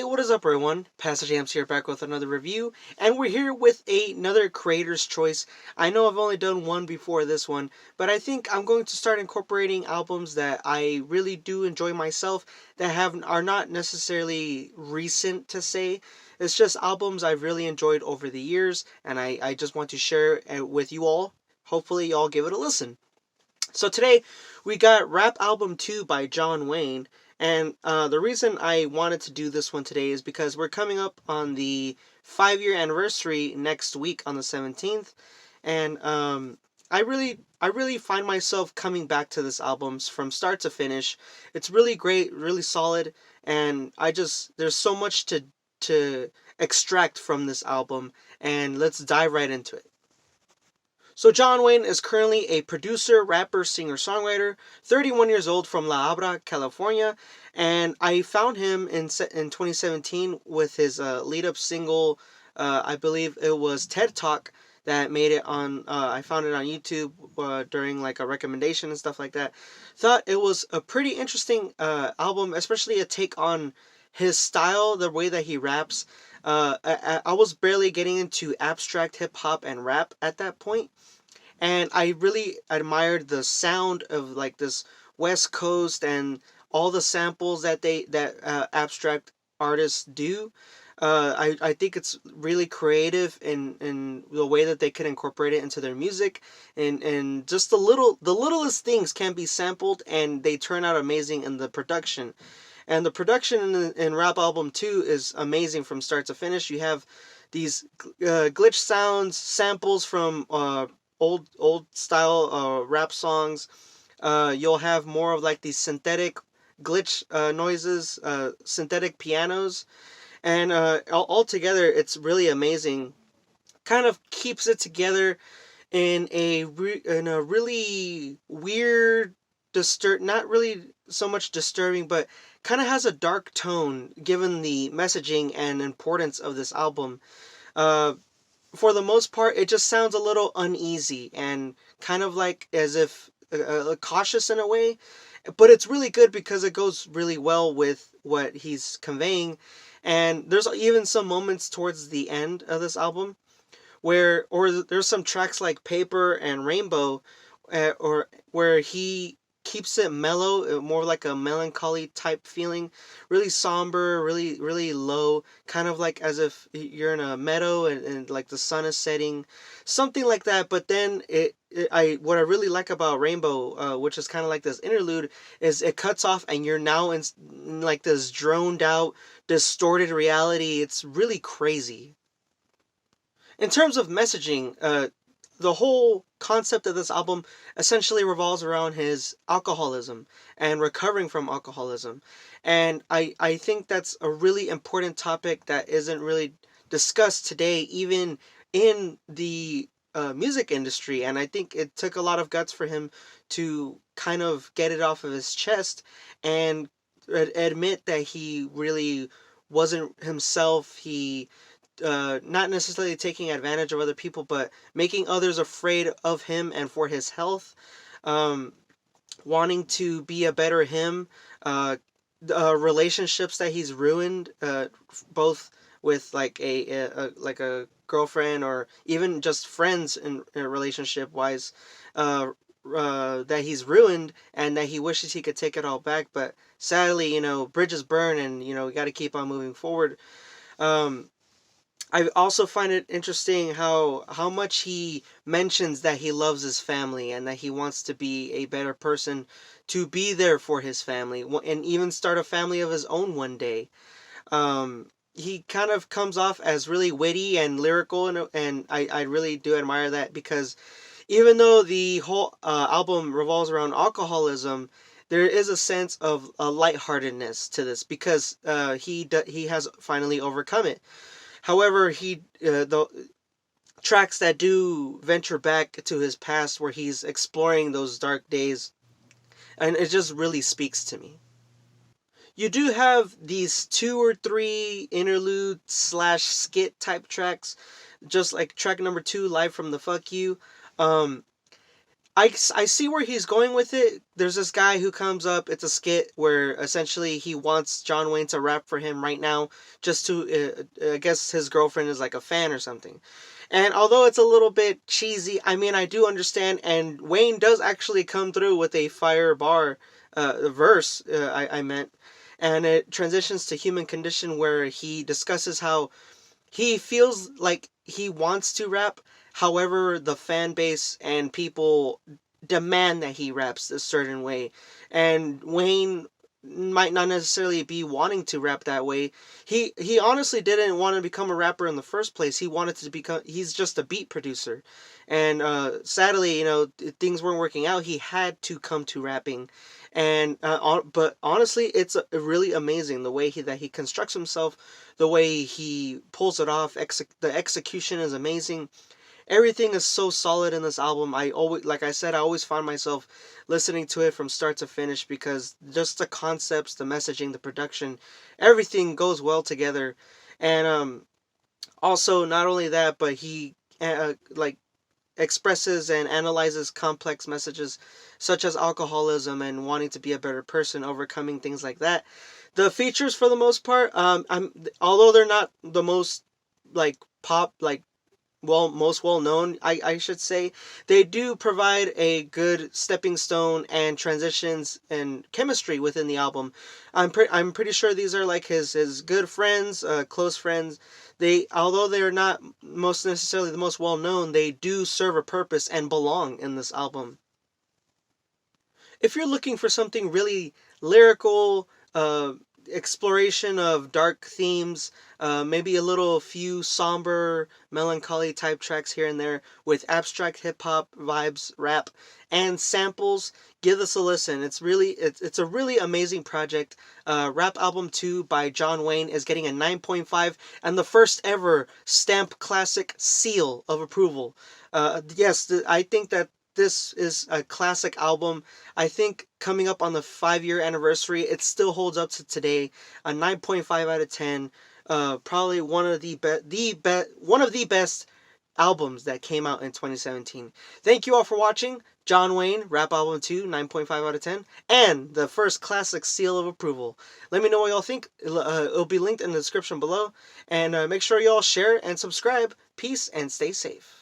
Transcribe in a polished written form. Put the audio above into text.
what is up everyone? Pastor JAMZ here back with another review, and we're here with another creator's choice. I know I've only done one before this one, but I think I'm going to start incorporating albums that I really do enjoy myself that are not necessarily recent to say. It's just albums I've really enjoyed over the years, and I just want to share it with you all. Hopefully y'all give it a listen. So today we got Rap Album 2 by Jonwayne. And the reason I wanted to do this one today is because we're coming up on the 5-year anniversary next week on the 17th. And I really find myself coming back to this album from start to finish. It's really great, really solid, and there's so much to extract from this album, and let's dive right into it. So Jonwayne is currently a producer, rapper, singer-songwriter, 31 years old from La Habra, California, and I found him in 2017 with his lead-up single, I believe it was TED Talk, that made it on, I found it on YouTube during like a recommendation and stuff like that. Thought it was a pretty interesting album, especially a take on his style, the way that he raps. I was barely getting into abstract hip-hop and rap at that point. And I really admired the sound of like this West Coast and all the samples that abstract artists do. I think it's really creative in the way that they can incorporate it into their music, and just the littlest things can be sampled and they turn out amazing in the production. And the production in Rap Album 2 is amazing from start to finish. You have these glitch sounds, samples from old style rap songs. You'll have more of like these synthetic glitch noises, synthetic pianos, and all together it's really amazing. Kind of keeps it together in a really weird, not really so much disturbing, but kind of has a dark tone given the messaging and importance of this album. For the most part, it just sounds a little uneasy and kind of like as if cautious in a way, but it's really good because it goes really well with what he's conveying. And there's even some moments towards the end of this album there's some tracks like Paper and Rainbow, or where he keeps it mellow, more like a melancholy type feeling, really somber, really low, kind of like as if you're in a meadow and like the sun is setting, something like that. But then what I really like about Rainbow, which is kind of like this interlude, is it cuts off and you're now in like this droned out, distorted reality. It's really crazy. In terms of messaging, the whole concept of this album essentially revolves around his alcoholism and recovering from alcoholism. And I think that's a really important topic that isn't really discussed today, even in the music industry. And I think it took a lot of guts for him to kind of get it off of his chest and admit that he really wasn't himself. He not necessarily taking advantage of other people, but making others afraid of him and for his health, wanting to be a better him, relationships that he's ruined, both with like a girlfriend or even just friends in relationship wise, that he's ruined and that he wishes he could take it all back, but sadly, bridges burn, and we got to keep on moving forward. I also find it interesting how much he mentions that he loves his family and that he wants to be a better person, to be there for his family, and even start a family of his own one day. He kind of comes off as really witty and lyrical, and I really do admire that, because even though the whole album revolves around alcoholism, there is a sense of a lightheartedness to this, because he has finally overcome it. However, the tracks that do venture back to his past, where he's exploring those dark days, and it just really speaks to me. You do have these 2 or 3 interlude / skit type tracks, just like track number 2, Live from the Fuck You. I see where he's going with it. There's this guy who comes up. It's a skit where essentially he wants Jonwayne to rap for him right now, just to I guess his girlfriend is like a fan or something. And although it's a little bit cheesy, I mean I do understand. And Wayne does actually come through with a fire bar verse. I meant, and it transitions to Human Condition where he discusses how he feels like he wants to rap. However, the fan base and people demand that he raps a certain way. And Wayne might not necessarily be wanting to rap that way. He honestly didn't want to become a rapper in the first place. He wanted to become he's just a beat producer. And sadly, things weren't working out. He had to come to rapping. And but honestly, it's really amazing the way he constructs himself, the way he pulls it off. The execution is amazing. Everything is so solid in this album. I always, like I said, I always find myself listening to it from start to finish because just the concepts, the messaging, the production, everything goes well together. And also not only that, but he like expresses and analyzes complex messages such as alcoholism and wanting to be a better person, overcoming things like that. The features, for the most part, although they're not the most like pop like most well known, I should say, they do provide a good stepping stone and transitions and chemistry within the album. I'm pretty sure these are like his good friends, close friends. They, although they're not most necessarily the most well known, they do serve a purpose and belong in this album. If you're looking for something really lyrical, exploration of dark themes, maybe a little few somber, melancholy type tracks here and there with abstract hip hop vibes, rap, and samples, give this a listen. It's a really amazing project. Rap Album 2 by Jonwayne is getting a 9.5 and the first ever Stamp Classic seal of approval. Yes, I think that this is a classic album. I think coming up on the 5-year anniversary, it still holds up to today. A 9.5 out of 10. Probably one of one of the best albums that came out in 2017. Thank you all for watching. Jonwayne, Rap Album 2, 9.5 out of 10, and the first classic seal of approval. Let me know what y'all think. It'll be linked in the description below. And make sure y'all share and subscribe. Peace and stay safe.